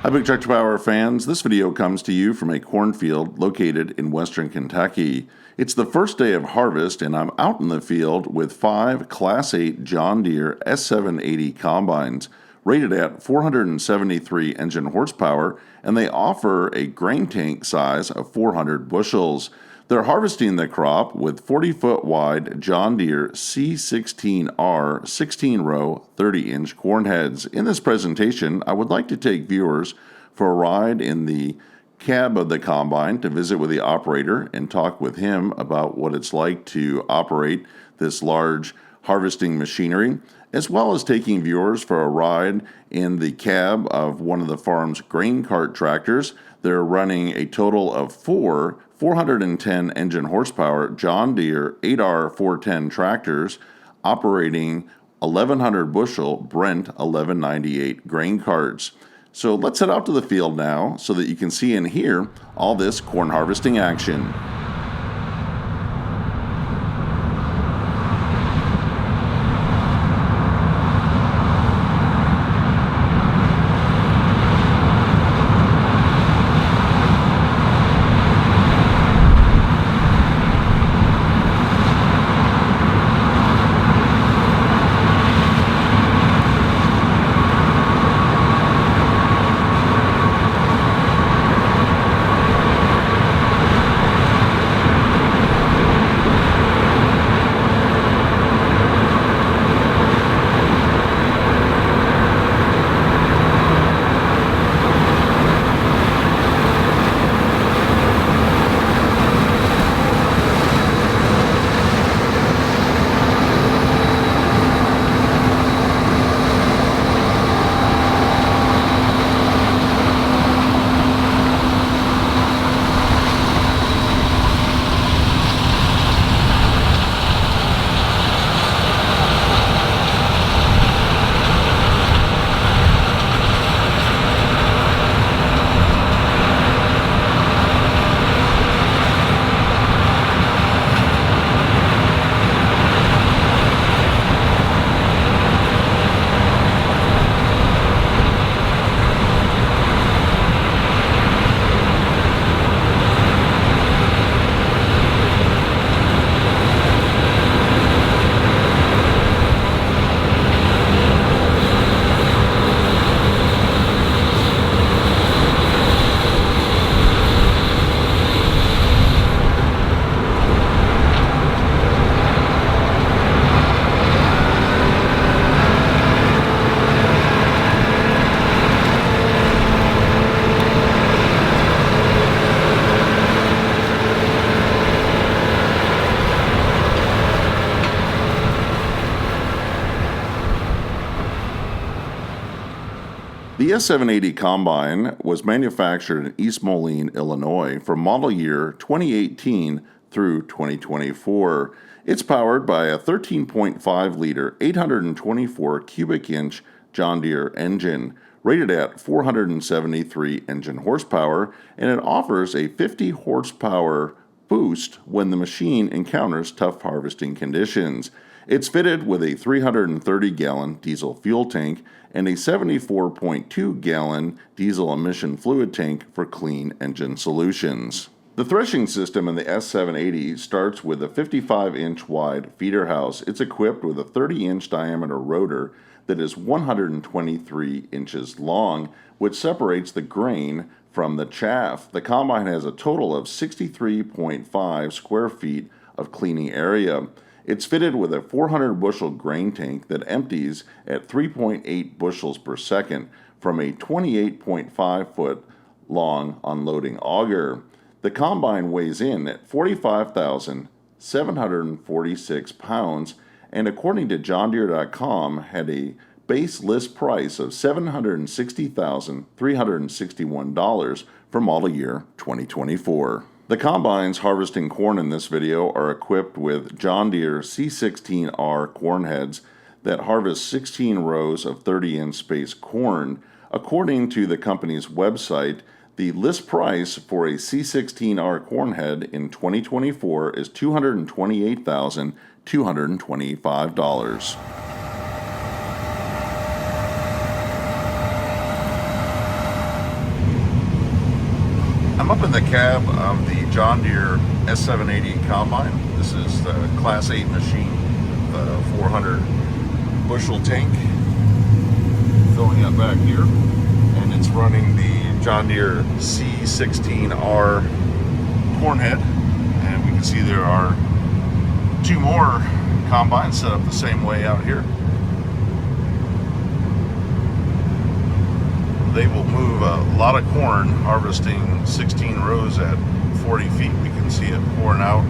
Hi, Big Tractor Power fans. This video comes to you from a cornfield located in western Kentucky. It's the first day of harvest, and I'm out in the field with 5 Class 8 John Deere S780 combines, rated at 473 engine horsepower, and they offer a grain tank size of 400 bushels. They're harvesting the crop with 40-foot wide John Deere C16R 16-row 30-inch corn heads. In this presentation, I would like to take viewers for a ride in the cab of the combine to visit with the operator and talk with him about what it's like to operate this large harvesting machinery, as well as taking viewers for a ride in the cab of one of the farm's grain cart tractors. They're running a total of 4 410 engine horsepower John Deere 8R 410 tractors operating 1,100 bushel BRENT 1198 grain carts. So let's head out to the field now so that you can see and hear all this corn harvesting action. The S780 combine was manufactured in East Moline, Illinois for model year 2018 through 2024. It's powered by a 13.5-liter, 824 cubic inch John Deere engine, rated at 473 engine horsepower, and it offers a 50 horsepower boost when the machine encounters tough harvesting conditions. It's fitted with a 330-gallon diesel fuel tank and a 74.2-gallon diesel emission fluid tank for clean engine solutions. The threshing system in the S780 starts with a 55-inch wide feeder house. It's equipped with a 30-inch diameter rotor that is 123 inches long, which separates the grain from the chaff. The combine has a total of 63.5 square feet of cleaning area. It's fitted with a 400 bushel grain tank that empties at 3.8 bushels per second from a 28.5 foot long unloading auger. The combine weighs in at 45,746 pounds, and according to JohnDeere.com had a base list price of $760,361 for model year 2024. The combines harvesting corn in this video are equipped with John Deere C16R corn heads that harvest 16 rows of 30-inch space corn. According to the company's website, the list price for a C16R corn head in 2024 is $228,225. I'm up in the cab of the John Deere S780 combine. This is the Class 8 machine, the 400 bushel tank filling up back here, and it's running the John Deere C16R corn head. And we can see there are two more combines set up the same way out here. They will move a lot of corn, harvesting 16 rows at 40 feet. We can see it pouring out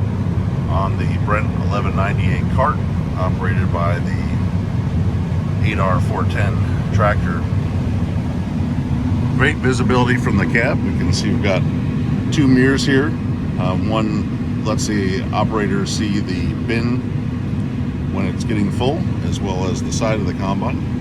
on the BRENT 1198 cart, operated by the 8R 410 tractor. Great visibility from the cab. We can see we've got two mirrors here. One lets the operator see the bin when it's getting full, as well as the side of the combine.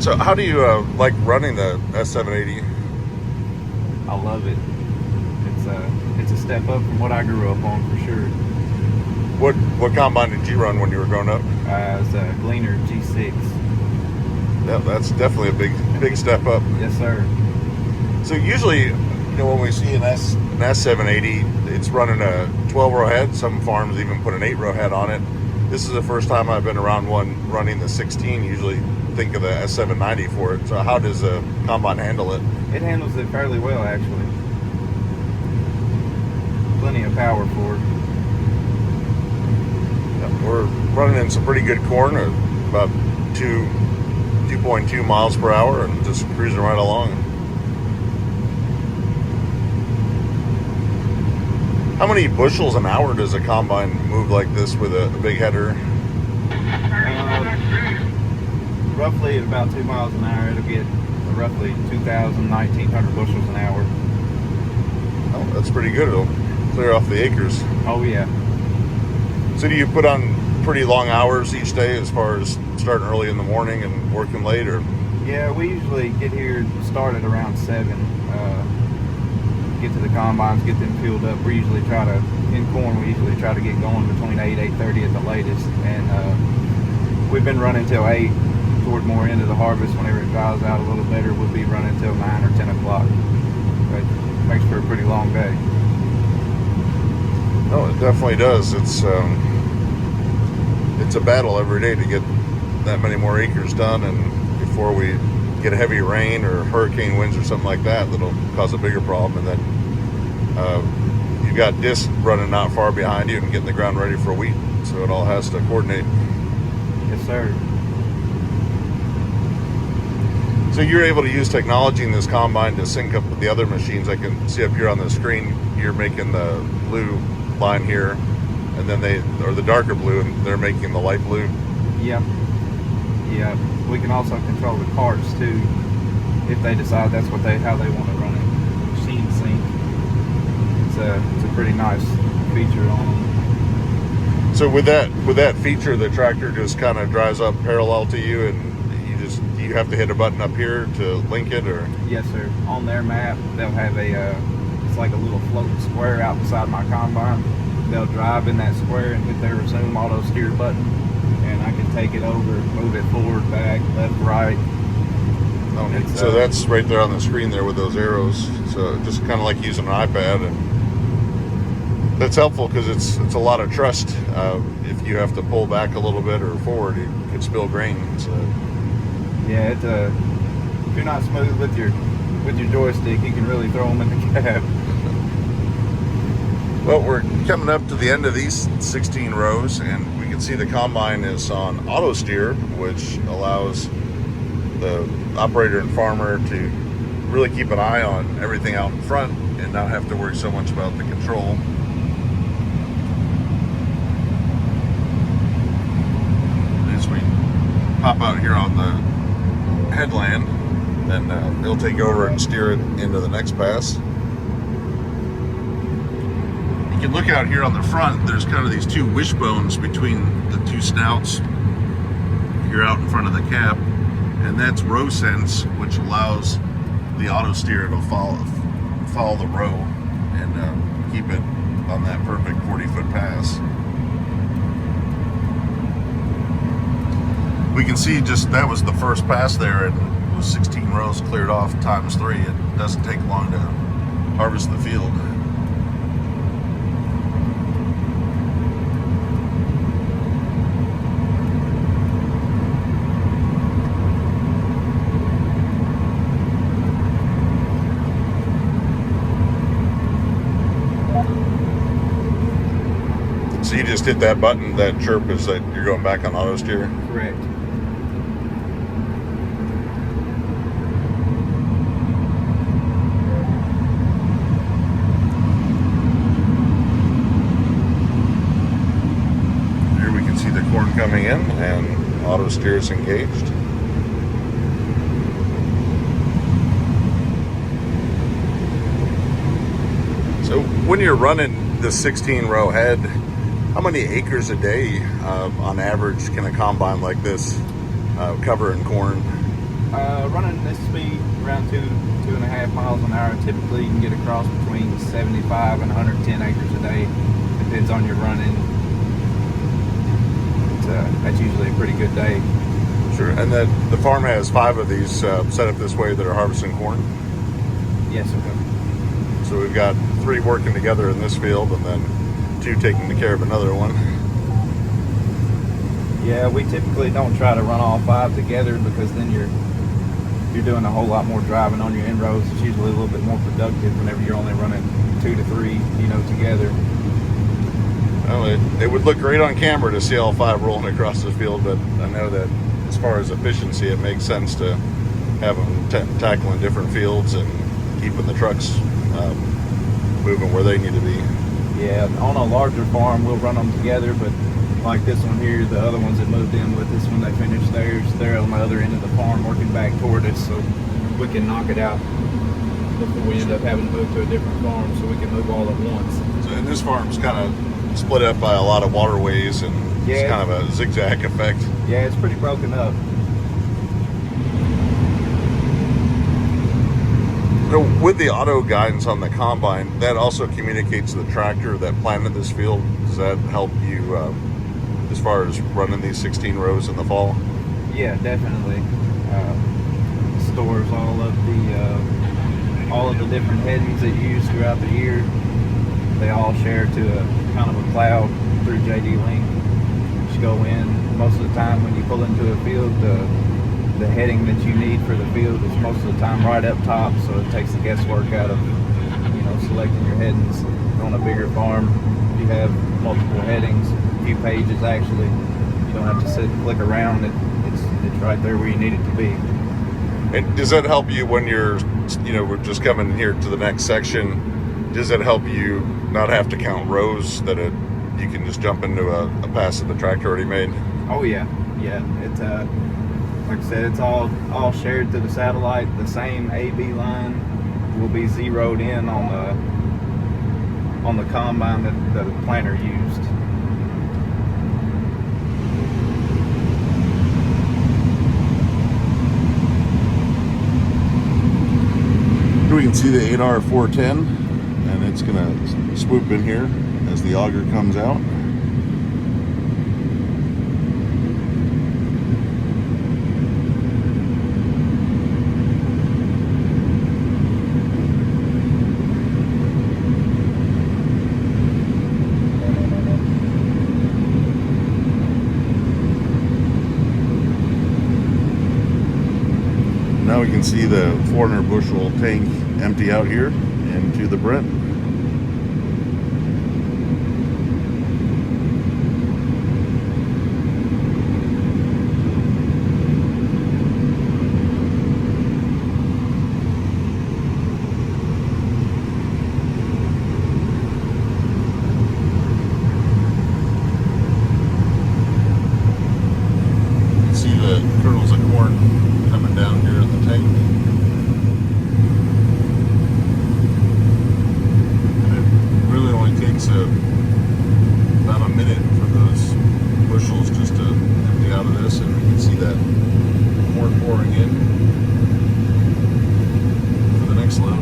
So how do you like running the S780? I love it. It's a step up from what I grew up on, for sure. What combine did you run when you were growing up? It was a DREERE G6. Yeah, that's definitely a big step up. Yes, sir. So usually, when we see an S780, it's running a 12-row head. Some farms even put an 8-row head on it. This is the first time I've been around one running the 16. Usually think of the S790 for it. So how does the combine handle it? It handles it fairly well, actually. Plenty of power for it. Yeah, we're running in some pretty good corn at about 2.2 miles per hour and just cruising right along. How many bushels an hour does a combine move like this with a big header? Roughly at about 2 miles an hour, it'll get roughly 1,900 bushels an hour. Oh, that's pretty good. It'll clear off the acres. Oh, yeah. So do you put on pretty long hours each day, as far as starting early in the morning and working late, or? Yeah, we usually get here, start at around 7. Get to the combines, get them filled up. We usually try to, in corn, we usually try to get going between 8:30 at the latest. And we've been running till 8. Toward more into the harvest, whenever it dries out a little better, we'll be running till 9 or 10 o'clock. It makes for a pretty long day. No, it definitely does. It's a battle every day to get that many more acres done, and before we get a heavy rain or hurricane winds or something like that, that'll cause a bigger problem. And then you've got discs running not far behind you and getting the ground ready for wheat, so it all has to coordinate. Yes, sir. So you're able to use technology in this combine to sync up with the other machines. I can see up here on the screen, you're making the blue line here, and then or the darker blue, and they're making the light blue. Yep. Yep. We can also control the carts too, if they decide that's how they want to run it. Machine sync. It's a pretty nice feature on them. So with that feature, the tractor just kind of drives up parallel to you, and you have to hit a button up here to link it, or? Yes, sir. On their map, they'll have it's like a little floating square out beside my combine. They'll drive in that square and hit their resume auto steer button, and I can take it over, move it forward, back, left, right. Okay. So that's right there on the screen there with those arrows. So just kind of like using an iPad, and that's helpful because it's a lot of trust. If you have to pull back a little bit or forward, you could spill grain. So. Yeah, if you're not smooth with your joystick, you can really throw them in the cab. Well, we're coming up to the end of these 16 rows, and we can see the combine is on auto steer, which allows the operator and farmer to really keep an eye on everything out in front and not have to worry so much about the control. As we pop out here on the headland, then they'll take over and steer it into the next pass. You can look out here on the front, there's kind of these two wishbones between the two snouts here out in front of the cab, and that's row sense, which allows the auto steer to follow the row and keep it on that perfect 40-foot pass. We can see just that was the first pass there, and it was 16 rows cleared off times 3. It doesn't take long to harvest the field. So you just hit that button, that chirp is that you're going back on auto steer? Correct. Here we can see the corn coming in and auto steer is engaged. So when you're running the 16 row head, how many acres a day on average can a combine like this cover in corn? Running this speed around 2.5 miles an hour, typically you can get across between 75 and 110 acres a day. Depends on your running. That's usually a pretty good day. Sure. And then the farm has 5 of these set up this way that are harvesting corn? Yes, sir. So we've got 3 working together in this field and then 2 taking care of another one. Yeah, we typically don't try to run all 5 together because then you're doing a whole lot more driving on your inroads. It's usually a little bit more productive whenever you're only running 2 to 3, together. Well, it would look great on camera to see all 5 rolling across the field, but I know that as far as efficiency, it makes sense to have them tackling different fields and keeping the trucks moving where they need to be. Yeah, on a larger farm, we'll run them together, but like this one here, the other ones that moved in with us when they finished theirs, they're on the other end of the farm working back toward us, so we can knock it out before we end up having to move to a different farm, so we can move all at once. So, and this farm's kind of split up by a lot of waterways, and it's kind of a zigzag effect. Yeah, it's pretty broken up. So with the auto guidance on the combine, that also communicates to the tractor that planted this field. Does that help you as far as running these 16 rows in the fall? Yeah, definitely. Stores all of the different headings that you use throughout the year. They all share to a kind of a cloud through JD Link. You just go in. Most of the time when you pull into a field, the heading that you need for the field is most of the time right up top, so it takes the guesswork out of selecting your headings. On a bigger farm, you have multiple headings, a few pages actually. You don't have to sit and click around. It's right there where you need it to be. And does that help you when you're, we're just coming here to the next section? Does it help you not have to count rows, that you can just jump into a pass that the tractor already made? Oh yeah. It's like I said, it's all shared to the satellite. The same AB line will be zeroed in on the combine that the planter used. Here we can see the 8R 410, and it's going to swoop in here as the auger comes out. Now we can see the 400 bushel tank empty out here into the BRENT. See the kernels of corn coming down here in the tank. And it really only takes about a minute for those bushels just to empty out of this, and we can see that corn pouring in for the next load.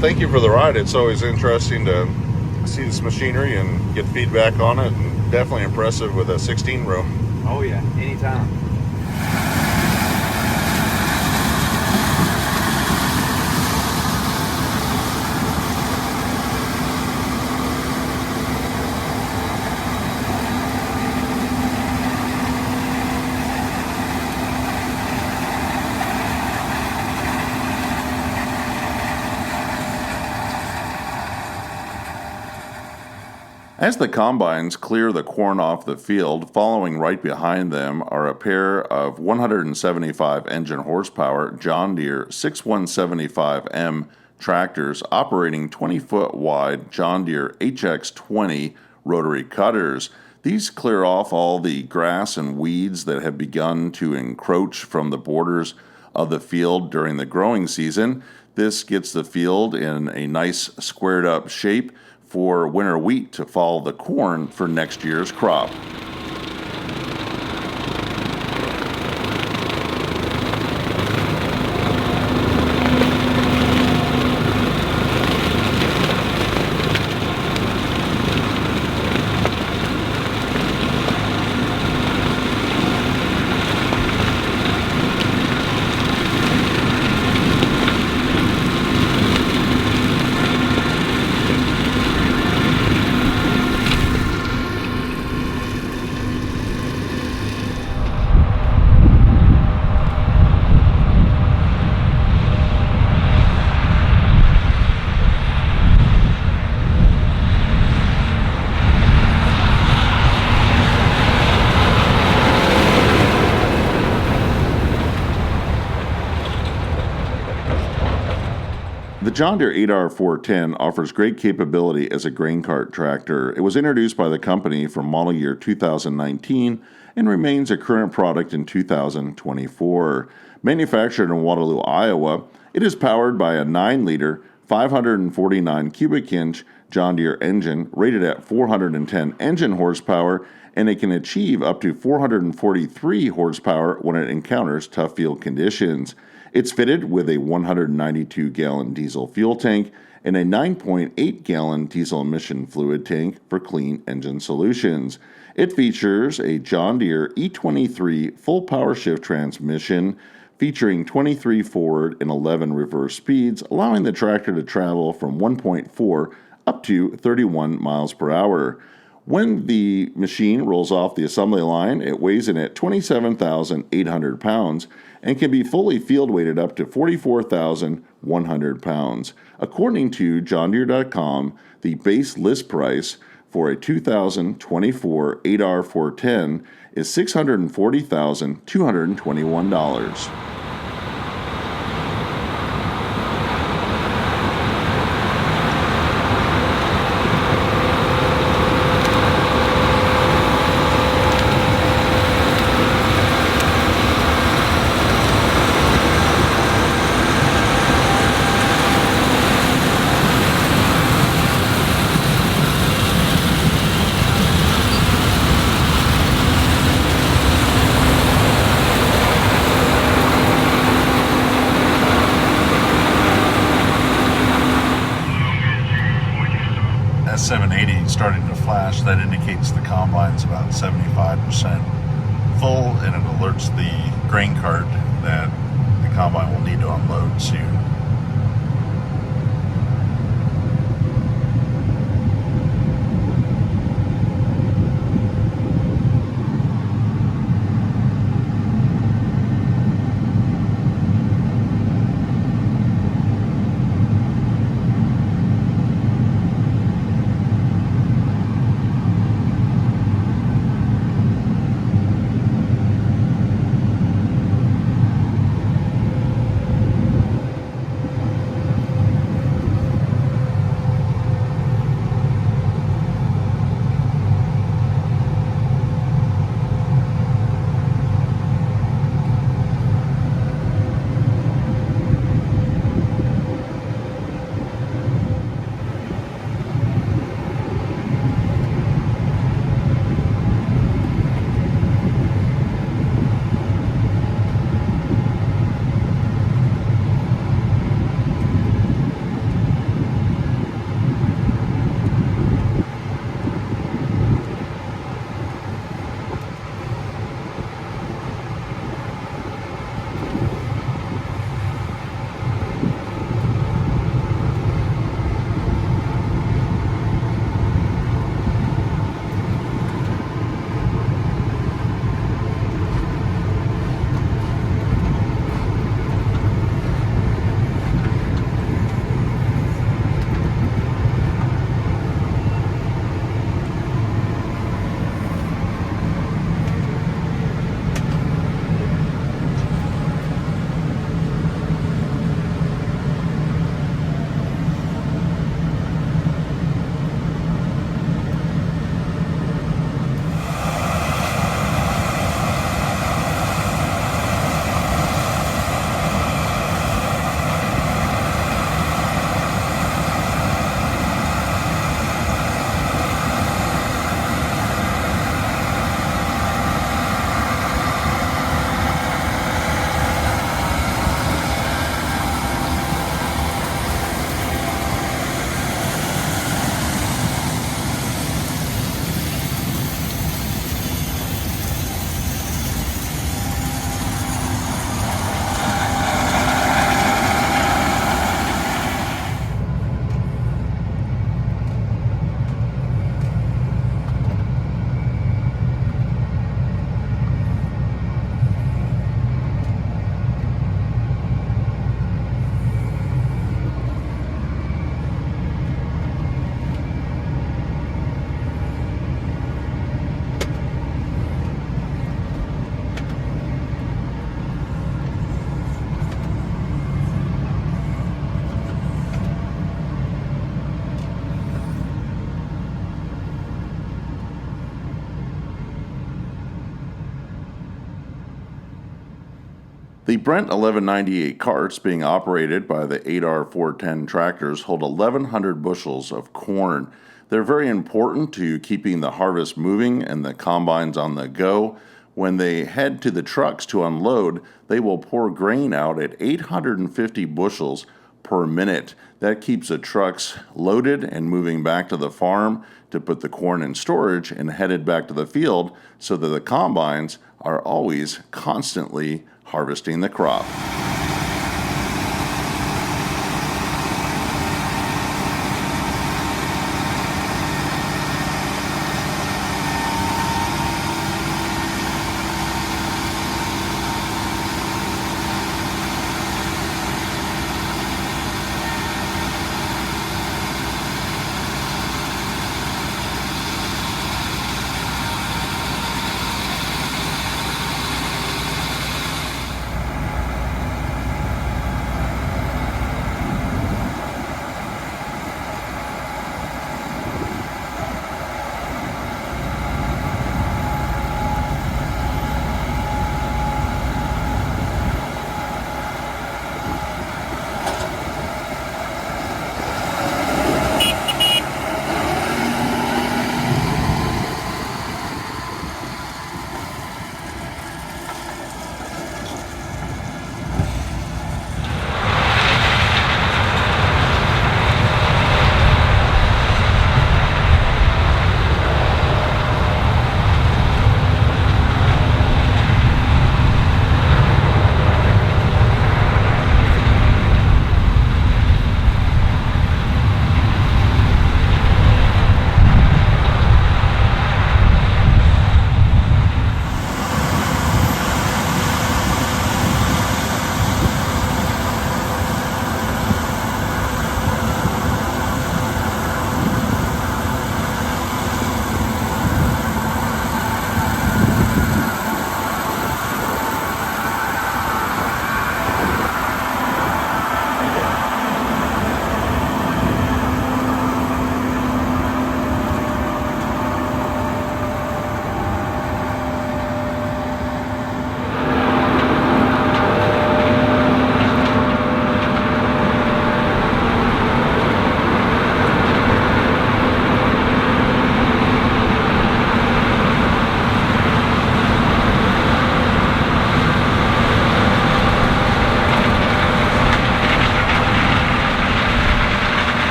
thank you for the ride. It's always interesting to see this machinery and get feedback on it, and definitely impressive with a 16 row. Oh yeah, anytime. As the combines clear the corn off the field, following right behind them are a pair of 175 engine horsepower John Deere 6175M tractors operating 20-foot wide John Deere HX20 rotary cutters. These clear off all the grass and weeds that have begun to encroach from the borders of the field during the growing season. This gets the field in a nice squared up shape for winter wheat to follow the corn for next year's crop. The John Deere 8R410 offers great capability as a grain cart tractor. It was introduced by the company for model year 2019 and remains a current product in 2024. Manufactured in Waterloo, Iowa, it is powered by a 9-liter, 549 cubic inch John Deere engine rated at 410 engine horsepower, and it can achieve up to 443 horsepower when it encounters tough field conditions. It's fitted with a 192-gallon diesel fuel tank and a 9.8-gallon diesel emission fluid tank for clean engine solutions. It features a John Deere E23 full power shift transmission featuring 23 forward and 11 reverse speeds, allowing the tractor to travel from 1.4 up to 31 miles per hour. When the machine rolls off the assembly line, it weighs in at 27,800 pounds and can be fully field weighted up to 44,100 pounds. According to JohnDeere.com, the base list price for a 2024 8R410 is $640,221. S780 starting to flash. That indicates the combine's about 75% full, and it alerts the grain cart that the combine will need to unload soon. The BRENT 1198 carts being operated by the 8R410 tractors hold 1,100 bushels of corn. They're very important to keeping the harvest moving and the combines on the go. When they head to the trucks to unload, they will pour grain out at 850 bushels per minute. That keeps the trucks loaded and moving back to the farm to put the corn in storage and headed back to the field so that the combines are always constantly harvesting the crop.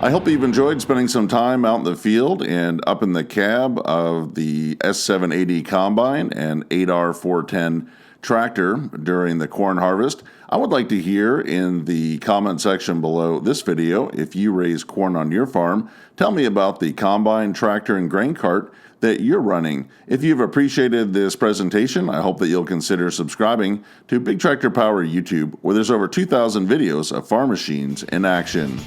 I hope you've enjoyed spending some time out in the field and up in the cab of the S780 combine and 8R410 tractor during the corn harvest. I would like to hear in the comment section below this video, if you raise corn on your farm, tell me about the combine, tractor, and grain cart that you're running. If you've appreciated this presentation, I hope that you'll consider subscribing to Big Tractor Power YouTube, where there's over 2,000 videos of farm machines in action.